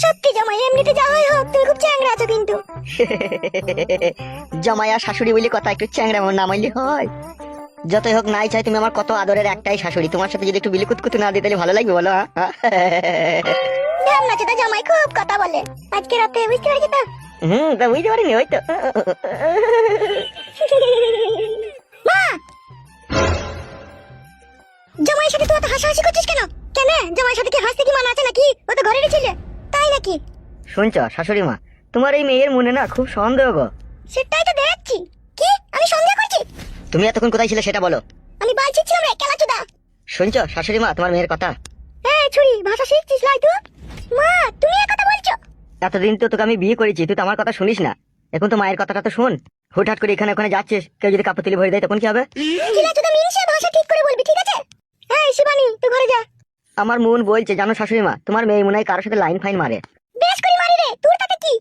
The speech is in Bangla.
সত্যি জামাই, এমনিতে যা হয় হোক তুমি খুব চ্যাংড়া আছো কিন্তু। জামাই আর শাশুড়ি বলে কথা, একটু চ্যাংড়া না মাইলে হয়? যতই হোক নাই চাই, তুমি আমার কত আদরের একটাই শাশুড়ি, তোমার সাথে যদি একটু বিলিকুতকুতু না দিতে ভালো লাগবে বলো? ধ্যান নাচে তা জামাই খুব কথা বলে, আজকে রাতে বুঝতে পারছি তো। তা বুঝতে পারিনি ওই তো। মা, জামাইয়ের সাথে তুই এত হাসাহাসি করছিস কেন? কেন জামাইয়ের সাথে কি হাসতে কি মানা আছে নাকি? ও তো ঘরেরই ছিল, তাই নাকি? শুনছ শাশুড়ি মা, তোমার এই মেয়ের মনে না খুব সন্দেহ গো। সেটাই তো দেখছি। কি আমি সন্দেহ করছি? তুমি এতক্ষণ কোথায় ছিলে সেটা বলো। আমি বালছি ছিলাম রে কেলাচোদা। শুনছ শাশুড়ি মা তোমার মেয়ের কথা? এই ছুরি ভাষা শিখছিস লাই তুই? মা তুমি এই কথা বলছো? এতদিন তো তোকে আমি বিয়ে করেছি, তুই তো আমার কথা শুনিস না। এখন তো মায়ের কথাটা তো শোন। হুটহাট করে এখানে ওখানে যাচ্ছিস, কেউ যদি কাপড় তুলি ভরে দেয় তখন কি হবে? কেলাচোদা মিনসে ভাষা ঠিক করে বলবি, ঠিক আছে? এই শিবানী তুই ঘরে যা। আমার মন বলছে জানো শাশুড়ি মা, তোমার মেয়ে মনে হয় কারোর সাথে লাইন ফাইন মারে। বেশ করে মারি রে, তোর তাতে কি?